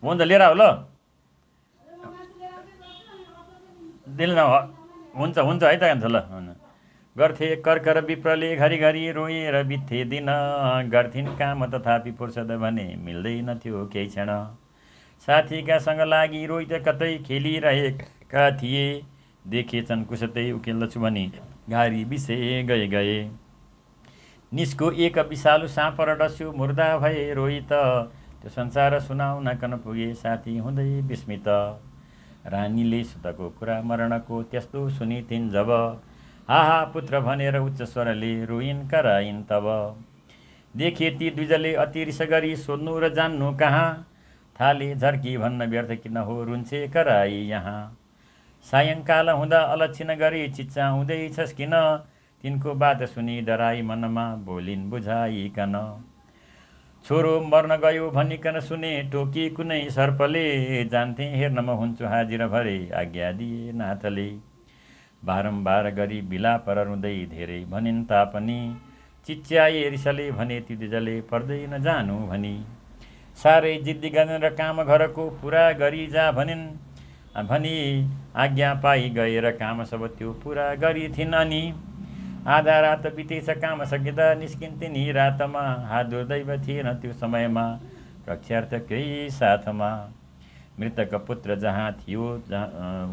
Speaker 1: हुन्छ लिएर आऊ ल। दिल न हुन्छ है त गान्छ ल। गर्थे कर्कर विप्रले घरिघरि रोएर बित्थे दिन। गर्थिन् काम तथापि फुर्सद भने मिल्दैनथ्यो केही क्षण। साथीका सँग लागि रोइ त कतै खेलिरहेका थिए। देखेछन् कुसतै उकेल्दछु भनी घारी बिसे गए। निस्को एक विषालु साँप र डस्यो मुर्दा भए रोइ त। त्यो संसार सुनाउन कन पुगे साथी हुँदै विस्मित। रानीले सुतको कुरा मरणको त्यस्तो सुनिथिन् जब। हाहा पुत्र भनेर उच्च स्वरले रोइन् कराइन् तब। देखे ती दुजले अति रिस गरी सोध्नु र जान्नु कहाँ। थाले झर्की भन्न व्यर्थ किन हो रुन्छे कराई यहाँ। सायङ्काल हुँदा अलक्षिण गरी चिच्चाउँदैछस् किन। तिनको बात सुनि डराई मनमा बोलिन् बुझाइकन। छोरो मर्न गयो भनिकन सुने टोकी कुनै सर्पले। जान्थे हेर्नमा हुन्छु हाजिर भरे आज्ञा दिए नाथले। बारम्बार गरी बिलाप र रुँदै धेरै भनिन् तापनि। चिच्याए रिसले भने ती दुजले पर्दैन जानु भनी। साह्रै जिद्दी गर्न र काम घरको पुरा गरी जा भनिन् भनी। आज्ञा पाइ गएर काम सब त्यो पुरा गरिथिन् अनि। आधा रात बितेछ काम सकिँदा निस्किन्थिन् रातमा। हात दुर्दैव थिएन त्यो समयमा रक्षार्थ केही साथमा। मृतक पुत्र जहाँ थियो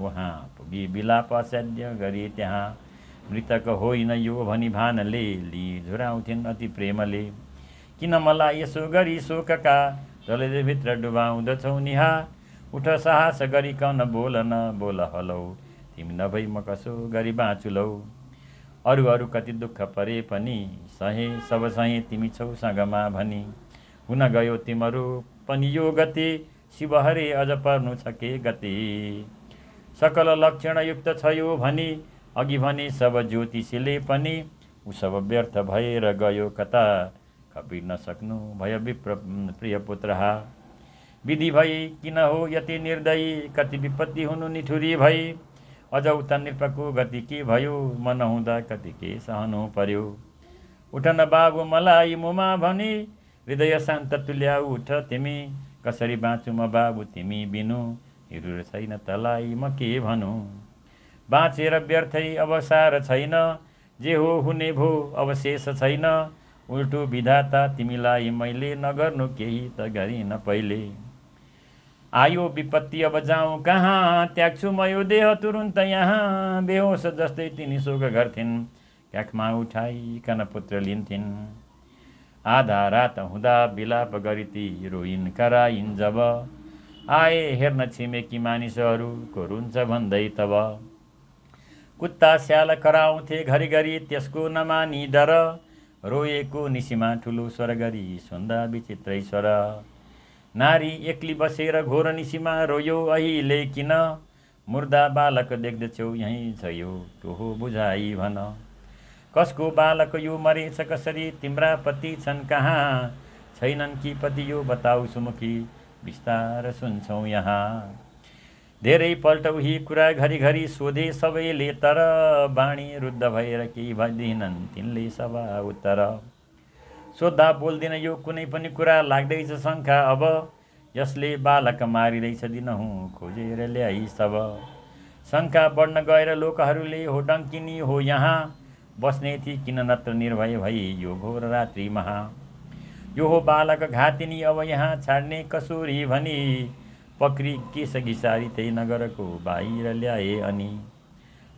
Speaker 1: उहाँ पुगी बिलाप असाध्य गरी त्यहाँ। मृतक होइन यो भनी भानले लि झुराउँथिन् अति प्रेमले। किन मलाई यसो गरी शोकका जलभित्र डुबाउँदछौ निहा। उठ साहस गरिकन बोल न बोल हलौ तिमी नभई म कसो गरी बाँचुलौ। अरू अरू कति दुःख परे पनि सहे सब सहे तिमी छौ सँगमा भनी। हुन गयो तिम्रो पनि यो गति शिव हरे अझ पर्नु छ के गति। सकल लक्षणयुक्त छ यो भनी अघि भने सब ज्योतिषीले पनि। ऊ सब व्यर्थ भएर गयो कता खपि नसक्नु भय विप्र प्रिय पुत्रहा। विधि भई किन हो यति निर्दयी कति विपत्ति हुनु निठुरी भई। अझ उता नृपको गति के भयो म नहुँदा कति के सहनु पर्यो। उठ न बाबु मलाई मुमा भनी हृदय शान्त तुल्याऊ उठ तिमी। कसरी बाँचु म बाबु तिमी बिनु हिरुर छैन तलाई म के भनु। बाँचेर व्यर्थै अवसार छैन जे हो हुने भो अवशेष छैन। उल्टो विधाता तिमीलाई मैले नगर्नु केही त गरिन पहिले। आयो विपत्ति अब जाउँ कहाँ त्याग्छु म यो देह तुरुन्त यहाँ। बेहोस जस्तै तिनी शोक गर्थिन् काखमा उठाइकन पुत्र लिन्थिन्। आधा रात हुँदा बिलाप गरिती रोइन् कराइन् जब। आए हेर्न छिमेकी मानिसहरूको रुन्छ भन्दै तब। कुत्ता स्याल कराउँथे घरिघरि त्यसको नमानी डर। रोएको निसीमा ठुलो स्वर गरी सुन्दा विचित्रै स्वर। नारी एक्ली बसेर घोर निसीमा रोयो अहिले किन। मुर्दा बालक देख्दछौ यहीँ छ यो को हो बुझाइ भन। कसको बालक यो मरेछ कसरी तिम्रा पति छन् कहाँ। छैनन् कि पति यो बताउ सुमुखी बिस्तार सुन्छौ यहाँ। धेरै पल्ट उही कुरा घरिघरि सोधे सबैले तर। बाणी रुद्ध भएर केही भनिदिनन् तिनले सभा उत्तर। सोद्धा बोल्दिन यो कुनै पनि कुरा लाग्दैछ शङ्का अब। यसले बालक मारिँदैछ दिनहुँ खोजेर ल्याई सब। शङ्का बढ्न गएर लोकहरूले हो डङ्किनी हो यहाँ। बस्ने थी किन नत्र निर्भय भई यो घोर रात्रि महा। यो हो बालक घातिनी अब यहाँ छाड्ने कसुरी भनी। पक्री केस घिसारी त्यही नगरको बाहिर ल्याए अनि।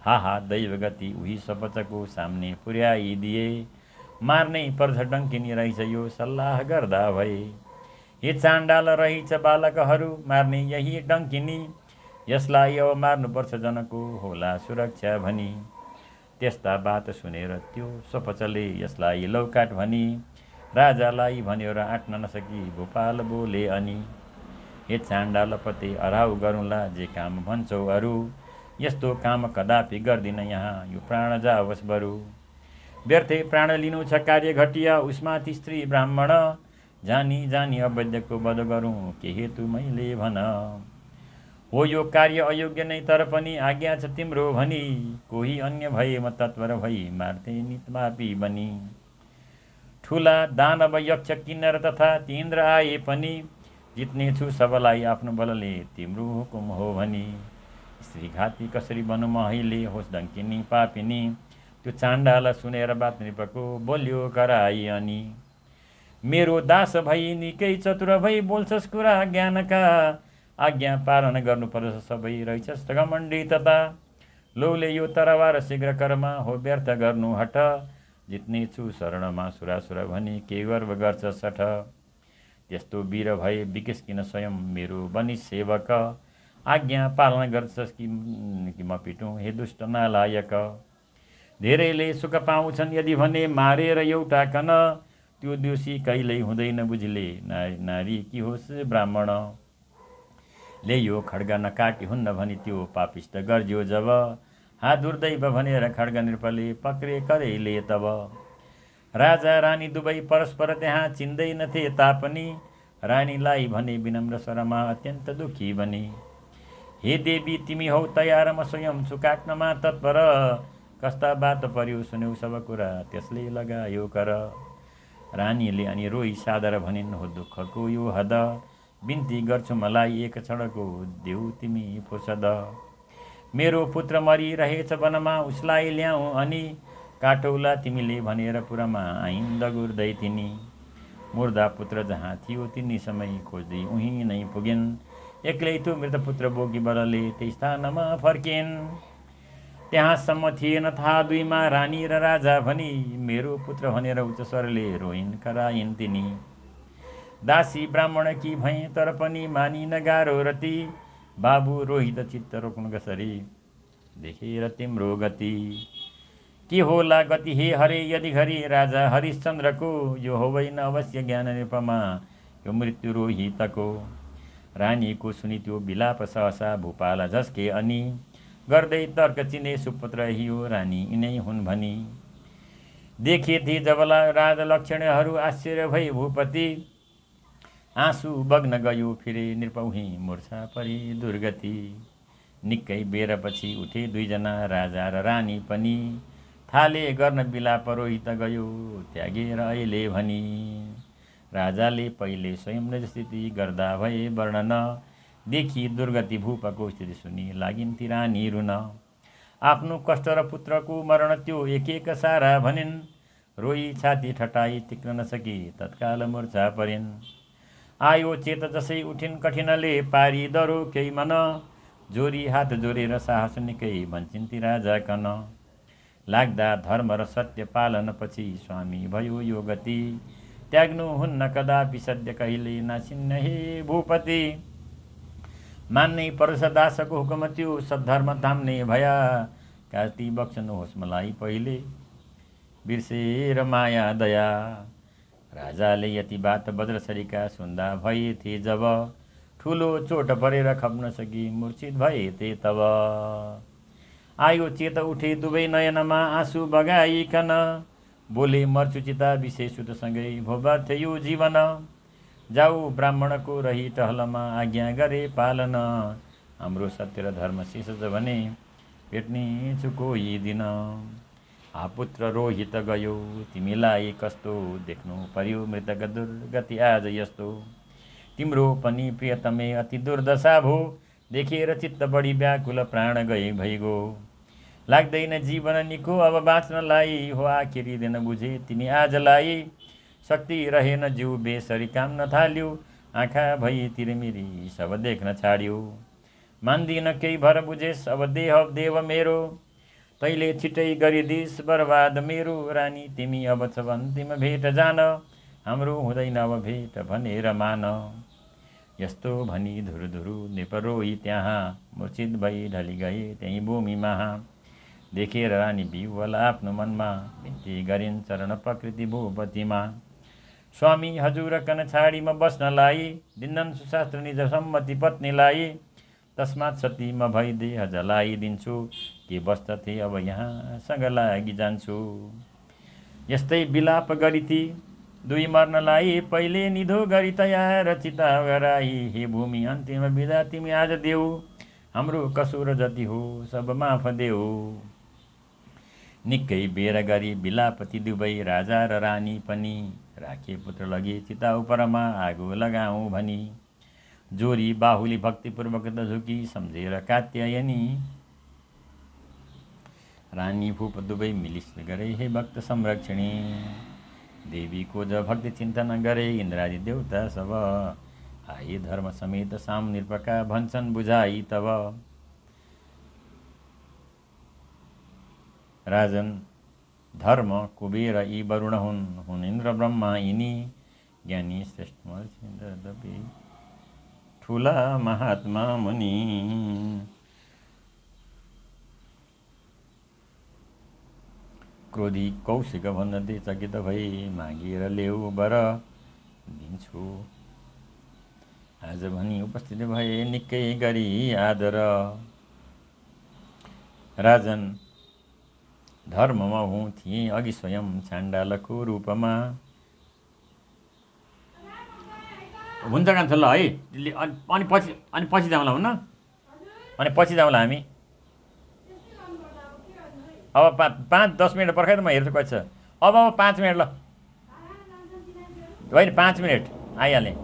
Speaker 1: हा दैव गति उही सपचको सामने पुर्याइदिए। मार्नै पर्छ डङ्किनी रहेछ यो सल्लाह गर्दा भए। हे चाण्डाल रहेछ बालकहरू मार्ने यही डङ्किनी। यसलाई अब मार्नुपर्छ जनको होला सुरक्षा भनी। त्यस्ता बात सुनेर त्यो सपचले यसलाई लौकाट भनी। राजालाई भन्यो र आँट्न नसकी भोपाल बोले अनि। हे चाण्डाल पते अराउ गरौँला जे काम भन्छौ अरू। यस्तो काम कदापि गर्दिन यहाँ यो प्राण जाओस् बरु। व्यर्थै प्राण लिनु छ कार्य घटिया उसमाथि स्त्री ब्राह्मण। जानी जानी अवैधको वध गरौँ के हेतु मैले भन। हो यो कार्य अयोग्य नै तर पनि आज्ञा छ तिम्रो भनी। कोही अन्य भए म तत्पर भई मार्थे नितमापी बनी। ठुला दानव यक्ष किन्नर तथा तीन्द्र आए पनि। जित्ने छु सबलाई आफ्नो बलले तिम्रो हुकुम हो भनी। स्त्रीघाती कसरी बनौँ म अहिले होस् डङ्किनी पापिनी। त्यो चाण्डाल सुनेर बात नृपको बोल्यो कराई अनि। मेरो दास भई निकै चतुर भई बोल्छस् कुरा ज्ञानका। आज्ञा पालन गर्नुपर्छ सबै रहेछस् घमण्डी तथा। लौले यो तरवार शीघ्र कर्म हो व्यर्थ गर्नु हट। जित्ने छु शरणमा सुरासुर भनी के गर्व गर्छ सठ। त्यस्तो वीर भए विकेश किन स्वयं मेरो बनी सेवक। आज्ञा पालन गर्छस् कि म पिटुँ हे दुष्ट नालायक। धेरैले सुख पाउँछन् यदि भने मारेर एउटा कन। त्यो दोषी कहिल्यै हुँदैन बुझले नारी कि होस् ब्राह्मण। ले यो खड्ग नकाटी हुन्न भनी त्यो पापिष्ट गर्ज्यो जब। हा दुर्दैव भनेर खड्ग नृपले पक्रे करैले तब। राजा रानी दुवै परस्पर त्यहाँ चिन्दैनथे तापनि। रानीलाई भने विनम्र स्वरमा अत्यन्त दुखी बनी। हे देवी तिमी हौ तयार म स्वयं छु काट्नमा तत्पर। कस्ता बात पर्यो सुन्यौ सब कुरा त्यसले लगायो कर। रानीले अनि रोई सादर भनिन् हो दुःखको यो हद। बिन्ती गर्छु मलाई एक क्षणको देऊ तिमी फुर्सद। मेरो पुत्र मरिरहेछ वनमा उसलाई ल्याऊ अनि। काटौला तिमीले भनेर पुरमा आइन् दगुर्दै तिनी मुर्दा पुत्र जहाँ थियो तिनी समय खोज्दै उहीँ नै पुगिन् एक्लै त्यो मृत पुत्र बोकी बलले त्यही स्थानमा फर्किन् त्यहाँसम्म थिएन थाहा दुईमा रानी र राजा भनी मेरो पुत्र भनेर उच्च स्वरले रोइन् कराइन् तिनी दासी ब्राह्मण कि भएँ तर पनि मानिन गाह्रो रति बाबु रोहित चित्त रोक्नु कसरी देखेर तिम्रो गति के होला गति हे हरे यदि घरि राजा हरिश्चन्द्रको यो होइन अवश्य ज्ञान निरुपमा यो मृत्यु रोहितको रानीको सुनि त्यो विलाप सहसा भूपाल झस्के अनि गर्दै तर्क चिने सुपुत्र हियो रानी यिनै हुन् भनी देखेथे जबला राजा लक्षणहरू आश्चर्य भई भूपति आँसु बग्न गयो फिरे नृपौही मूर्छा परी दुर्गति निकै बेरपछि उठे दुईजना राजा र रानी पनि थाले गर्न विलाप रोहित गयो त्यागेर अहिले भनी राजाले पहिले स्वयं स्थिति गर्दा भए वर्णन देखि दुर्गति भूपको स्थिति सुनि लागिन् ती रानी रुन आफ्नो कष्ट र पुत्रको मरण त्यो एक एक सारा भनिन् रोई छाती ठटाई टिक्न नसकी तत्काल मूर्छा परिन् आयो चेत जसै उठिन् कठिनले पारी डरो केही मन जोरी हात जोरेर साहस निकै भन्छन् ती राजा कन लाग्दा धर्म र सत्य पालन पछि स्वामी भयो यो गति त्याग्नु हुन्न कदापि सद्य कहिले नासिन्न हे भूपति मान्नै पर्छ दासको हुकुम त्यो सद्धर्म थाम्ने भया काती बक्सनुहोस् मलाई पहिले बिर्सेर माया दया राजाले यति बात वज्रसरिका सुन्दा भए थिए जब ठुलो चोट परेर खप्न सकी मूर्छित भए थिए तब आयो चेत उठे दुवै नयनमा आँसु बगाइकन बोले मर्छु चिता विशेष सुतसँगै भोबाट यो जीवन जाऊ ब्राह्मणको रही टहलमा आज्ञा गरे पालन हाम्रो सत्य र धर्म शेष भने भेट्ने छु कोही दिन आपुत्र रोहित गयो तिमीलाई कस्तो देख्नु पर्यो मृतक दुर्गति आज यस्तो तिम्रो पनि प्रियतमे अति दुर्दशा भो देखेर चित्त बढी व्याकुल प्राण गए भइगो लाग्दैन जीवन निको अब बाँच्नलाई हो आखिरी दिन बुझे तिमी आजलाई शक्ति रहेन जिउ बेसरी काम नथाल्यो आँखा भई तिरमिरी सब देख्न छाड्यो मान्दिन केही भर बुझेस् अब देह देव मेरो तैले छिटै गरिदिस् बर्बाद मेरो रानी तिमी अब छ अन्तिम भेट जान हाम्रो हुँदैन अब भेट भनेर मान यस्तो भनी धुरुधुरु निपरोही त्यहाँ मूर्छित भई ढली गए त्यही भूमिमा देखेर रानी बिहुवल आफ्नो मनमा बिन्ती गरिन् चरण प्रकृति भूपतिमा स्वामी हजुर कन छाडी म बस्नलाई दिन्नन् सुशास्त्र निज सम्मति पत्नीलाई तस्मात् सती म भई देह जलाइदिन्छु के बस्दथे अब यहाँसँग लागि जान्छु यस्तै विलाप गरिती दुई मर्नलाई पहिले निधो गरी तयार चिता गराई हे भूमि अन्तिम बिदा तिमी आज देऊ हाम्रो कसुर जति हो सब माफ देऊ निकै बेर गरी विलापति दुवै राजा र रानी पनि राखे पुत्र लगे चिता उपरमा आगो लगाऊ भनी जोरी बाहुली भक्तिपूर्वक झुकी सम्झेर कात्यायनी रानी भूप दुवै मिलिस गरे हे भक्त संरक्षणी देवीको ज भक्ति चिन्तन गरे इन्द्रादि देवता सब आए धर्म समेत साम निरपका भन्छन् बुझाई तब राजन धर्म कुबेर यी वरुण हुन् इन्द्र ब्रह्मा यिनी ज्ञानी श्रेष्ठ ठुला महात्मा मुनि क्रोधी कौशिक भन्दै चकित भई मागेर ल्याऊ बर दिन्छु आज भनी उपस्थित भए निकै गरी आदर राजन धर्ममा हुँ थिएँ अघि स्वयं चाण्डालको रूपमा हुन्छ कान्छ ल है अनि पछि जाउँला हुन्न अनि पछि जाउँला हामी अब 5-10 मिनट पर्खाइ त म हेर्छु कति छ अब 5 मिनट ल होइन 5 मिनट आइहालेँ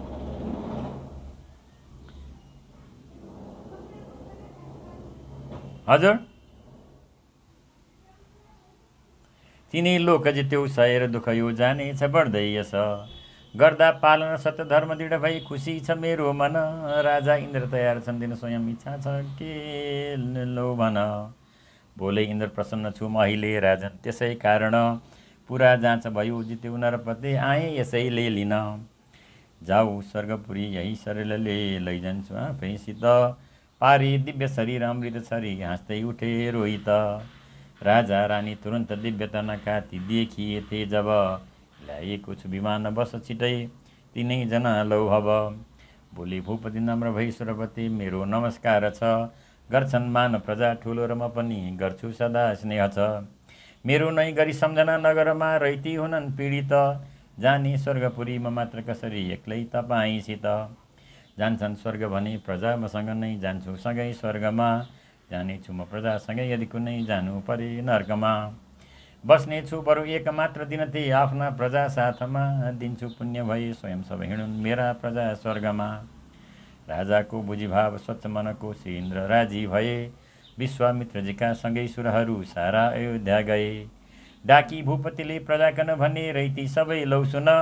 Speaker 1: हजुर तिनी लोक जित्यौ सहेर दुःख यो जानेछ बढ्दै यस गर्दा पालन सत्य धर्म दृढ भई खुसी छ मेरो मन राजा इन्द्र तयार छन् दिन स्वयं इच्छा छ के लो भन बोले इन्द्र प्रसन्न छु म अहिले राजन त्यसै कारण पुरा जाँच भयो जित्यौ नरपति आए यसैले लिन जाऊ स्वर्गपुरी यही शरीरले लैजान्छु आफैसित पारी दिव्य शरीर अमृत छरी हाँस्दै उठे रोहित राजा रानी तुरन्त दिव्य तनका ती देखिए थे जब ल्याएको छु विमान बस छिटै तिनैजना लौ हब भोलि भूपति नम्र भई सुरपति मेरो नमस्कार छ गर्छन् मान प्रजा ठुलो र म पनि गर्छु सदा स्नेह छ मेरो नै गरी सम्झना नगरमा रैती हुनन् पीडित जाने स्वर्गपुरी म मात्र कसरी एक्लै तपाईँसित जान्छन् स्वर्ग भने प्रजा मसँग नै जान्छु सँगै स्वर्गमा जानेछु म प्रजासँगै यदि कुनै जानु परे नर्कमा बस्नेछु बरु एक मात्र दिन थे आफ्ना प्रजा साथमा दिन्छु पुण्य भए स्वयं सबै हिँडुन् मेरा प्रजा स्वर्गमा राजाको बुझिभाव स्वच्छ मनको श्री इन्द्र राजी भए विश्वामित्रजीका सँगै सुरहरू सारा अयोध्या गए डाकी भूपतिले प्रजाकन भने रैती सबै लौ सुन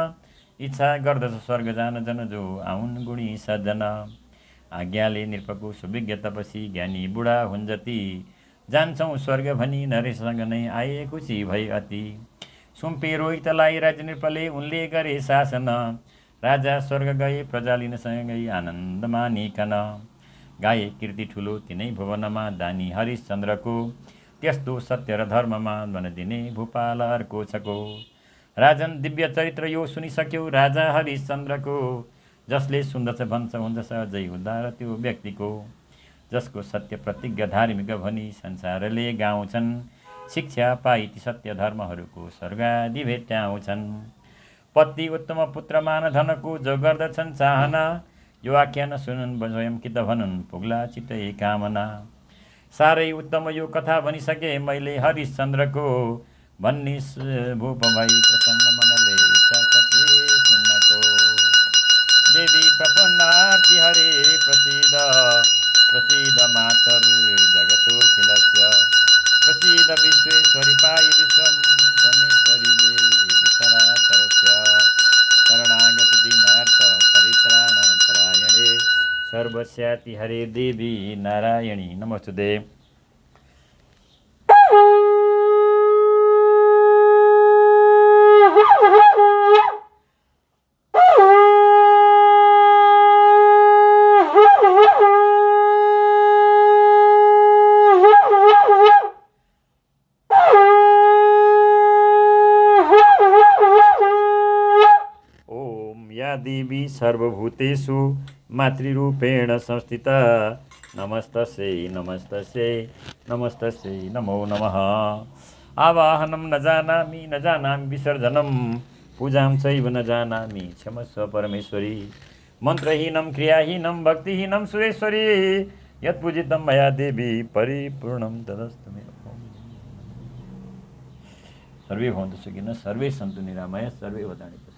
Speaker 1: इच्छा गर्दछ स्वर्ग जान जन जो आउन् गुणी सज्जन आज्ञाले नृपको सुविज्ञ तपसी ज्ञानी बुढा हुन् जति जान्छौँ स्वर्ग भनी नरेशसँग नै आए खुसी भई अति सुम्पे रोहितलाई राज नृपले उनले गरे शासन राजा स्वर्ग गए प्रजा लिनसँगै आनन्द मानिकन गाए कीर्ति ठुलो तिनै भुवनमा दानी हरिश्चन्द्रको त्यस्तो सत्य र धर्ममा मन दिने भूपाल अर्को छको राजन दिव्य चरित्र यो सुनिसक्यो राजा हरिश्चन्द्रको जसले सुन्दछ भन्छ हुन्छ सहजै उद्धार त्यो व्यक्तिको जसको सत्य प्रतिज्ञा धार्मिक भनी संसारले गाउँछन् शिक्षा पाई ती सत्य धर्महरूको स्वर्गादि भेट्याउँछन् पति उत्तम पुत्र मान धनको जो गर्दछन् चाहना यो आख्यान सुनुन् स्वयं कि त भनुन् पुग्ला छिटै कामना साह्रै उत्तम यो कथा भनिसके मैले हरिश्चन्द्रको भन्ने भूप भई प्रसन्न मनले इच्छा सके सुन्नको देवी प्रपन्नार्ति हरे प्रसिद्ध प्रसिद्ध मातर जगतो खिलस्य प्रसिद्ध विश्वेश्वरी पाई विश्वम तमेश्वरीले विचराचरस्य शरणागत दीनार्थ परित्राण परायणे सर्वस्याति हरे देवी नारायणी नमोस्तुते। देवी सर्वभूतेषु मातृरूपेण संस्थिता नमस्तस्यै नमस्तस्यै नमस्तस्यै नमो नमः। आवाहनं न जानामि विसर्जनं पूजां चैव न जानामि क्षमस्व परमेश्वरी मन्त्रहीनं क्रियाहीनं भक्तिहीनं सुरेश्वरी यत्पूजितं मया देवी परिपूर्णं तदस्तु मे। सर्वे भवन्तु सुखिनः सर्वे सन्तु निरामयाः सर्वे वदामि।